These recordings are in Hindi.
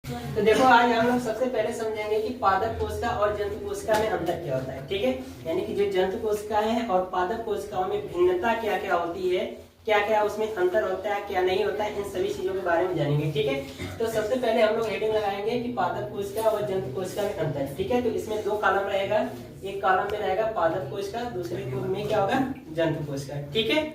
तो देखो आज हम लोग सबसे पहले समझेंगे कि पादप कोशिका और जंतु कोशिका में अंतर क्या होता है। ठीक है, यानी कि जो जंतु कोशिका है और पादप कोशिकाओं में भिन्नता क्या क्या होती है, क्या क्या उसमें अंतर होता है, क्या नहीं होता है, इन सभी चीजों के बारे में जानेंगे। ठीक है, तो सबसे पहले हम लोग हेडिंग लगाएंगे कि पादप कोशिका और जंतु कोशिका में अंतर। ठीक है, तो इसमें दो कॉलम रहेगा, एक कॉलम में रहेगा पादप कोशिका, दूसरे में क्या होगा जंतु कोशिका। ठीक है,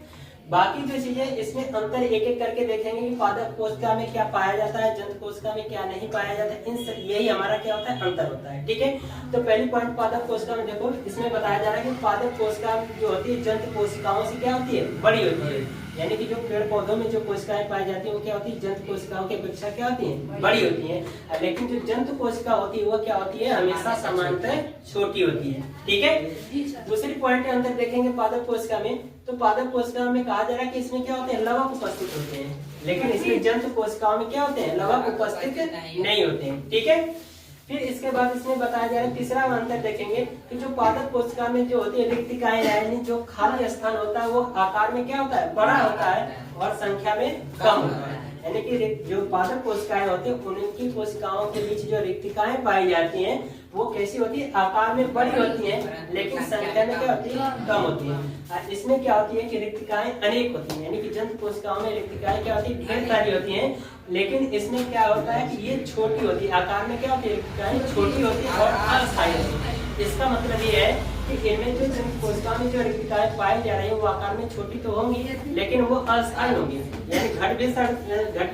बाकी जो चीजें इसमें अंतर एक एक करके देखेंगे कि पादप कोशिका में क्या पाया जाता है, जंतु कोशिका में क्या नहीं पाया जाता है, इन यही हमारा क्या होता है अंतर होता है। ठीक है, तो पहली पॉइंट पादप कोशिका में देखो, इसमें बताया जा रहा है कि पादप कोशिका जो होती है जंतु कोशिकाओं से क्या होती है, बड़ी होती है। यानी कि जो पेड़ पौधों में जो कोशिकाएं पाई जाती है वो क्या होती है, जंतु कोशिकाओं की अपेक्षा क्या होती है, बड़ी होती है। लेकिन जो जंतु कोशिका होती है वो क्या होती है, हमेशा सामान्यतः छोटी होती है। ठीक है, दूसरी पॉइंट अंतर देखेंगे पादप कोशिका में, तो पादप कोशिका में कहा जा रहा है कि इसमें क्या होते हैं, लवक उपस्थित होते हैं, लेकिन इसमें जंतु कोशिकाओं में क्या होते हैं, लवक उपस्थित नहीं होते हैं। ठीक है, फिर इसके बाद इसमें बताया जा रहा है, तीसरा अंतर देखेंगे कि जो पादप कोशिका में जो होती है रिक्तिकाएं, यानी जो खाली स्थान होता है वो आकार में क्या होता है, बड़ा होता है और संख्या में कम होता है। यानी कि जो पादप कोशिकाएं होती है उनकी कोशिकाओं के बीच जो रिक्तिकाएं पाई जाती हैं वो कैसी होती है, आकार में बड़ी होती है लेकिन संख्या में क्या होती है, कम होती है। इसमें क्या होती है कि रिक्तिकाएं अनेक होती हैं, यानी कि जंतु कोशिकाओं में रिक्तिकाएं क्या होती है, ढेर सारी होती हैं, लेकिन इसमें क्या होता है कि ये छोटी होती है, आकार में क्या होती है, रिक्तिकाएं छोटी होती है और अस्थायी होती है। इसका मतलब ये है कि इनमें जो जंतु कोशिकाओं में जो रिक्तिकाएं पाई जा रही है वो आकार में छोटी तो होंगी लेकिन वो अस्थायी होंगी, यानी घट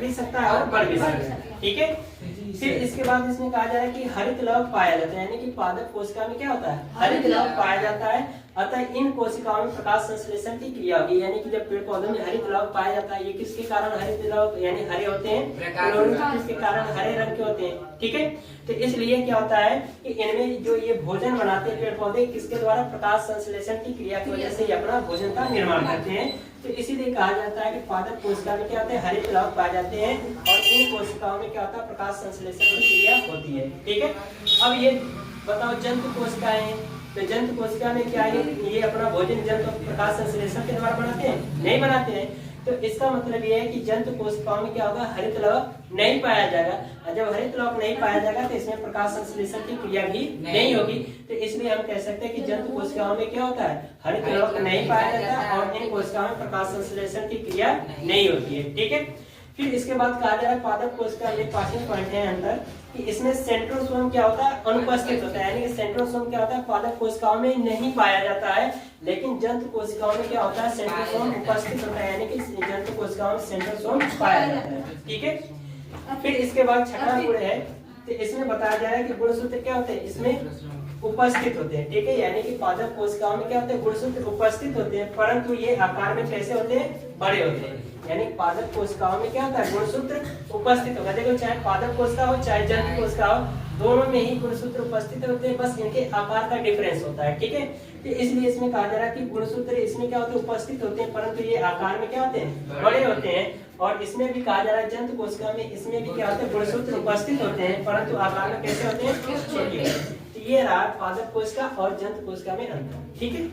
भी सकता है और बढ़ भी सकता है। ठीक है, फिर इसके बाद इसमें कहा जा रहा है कि हरित लवक पाया जाता है, यानी कि पादप कोशिका में क्या होता है, हरित लवक पाया जाता है। अतः इन कोशिकाओं में प्रकाश संश्लेषण की क्रिया होगी, यानी कि जब पेड़ पौधों में हरित लवक पाया जाता है, ये किसके कारण हरित लवक यानी हरे होते हैं, किसके कारण हरे रंग के होते हैं। ठीक है, तो इसलिए क्या होता है कि इनमें जो ये भोजन बनाते हैं पेड़ पौधे, किसके द्वारा, प्रकाश संश्लेषण की क्रिया की वजह से अपना भोजन का निर्माण करते हैं। तो इसीलिए कहा जाता है कि पादप कोशिका में क्या होते हैं, हरित लवक पाए जाते हैं और इन कोशिकाओं में क्या होता है, प्रकाश संश्लेषण की क्रिया होती है। ठीक है, अब ये बताओ जंतु कोशिकाएं, तो जंतु कोशिका में क्या है, ये अपना भोजन जंतु प्रकाश संश्लेषण के द्वारा बनाते हैं, नहीं बनाते हैं। तो इसका मतलब ये है कि जंतु कोशिकाओं में क्या होगा, हरित लवक नहीं पाया जाएगा। जब हरित लवक नहीं पाया जाएगा तो इसमें प्रकाश संश्लेषण की क्रिया भी नहीं होगी। तो इसलिए हम कह सकते हैं कि जंतु कोशिकाओं में क्या होता है, हरित लवक नहीं पाया जाता और इन कोशिकाओं में प्रकाश संश्लेषण की क्रिया नहीं होती है। ठीक है, फिर इसके बाद कहा जा रहा है पादप कोशिका में पांचवें पॉइंट है अंतर कि इसमें सेंट्रोसोम क्या होता है, अनुपस्थित होता है, यानी कि सेंट्रोसोम क्या होता है, पादप कोशिकाओं में नहीं पाया जाता है, लेकिन जंतु कोशिकाओं में क्या होता है, सेंट्रोसोम उपस्थित होता है, यानी कि जंतु कोशिकाओं में सेंट्रोसोम पाया जाता है। ठीक है, फिर इसके बाद छठा गुण है, तो इसमें बताया जा रहा है कि गुणसूत्र क्या होते हैं, इसमें उपस्थित होते हैं। ठीक है, यानी कि पादप कोशिकाओं में क्या होते हैं, गुणसूत्र उपस्थित होते हैं, परंतु ये आकार में कैसे होते हैं, बड़े होते हैं। यानी पादप कोशिकाओं में क्या होता है, गुणसूत्र उपस्थित होगा। देखो चाहे पादप कोशिका हो चाहे जंतु कोशिका हो, दोनों में ही गुणसूत्र उपस्थित होते हैं, बस इनके आकार का डिफरेंस होता है। ठीक है, तो इसलिए इसमें कहा जा रहा है कि गुणसूत्र इसमें क्या होते हैं, उपस्थित होते हैं, परंतु ये आकार में क्या होते हैं, बड़े होते हैं। और इसमें भी कहा जा रहा है जंतु कोशिका में, इसमें भी क्या होते हैं, गुणसूत्र उपस्थित होते हैं, परंतु आकार में कैसे होते हैं, छोटे होते हैं। तो ये रहा पादप कोशिका और जंतु कोशिका में अंतर। ठीक है।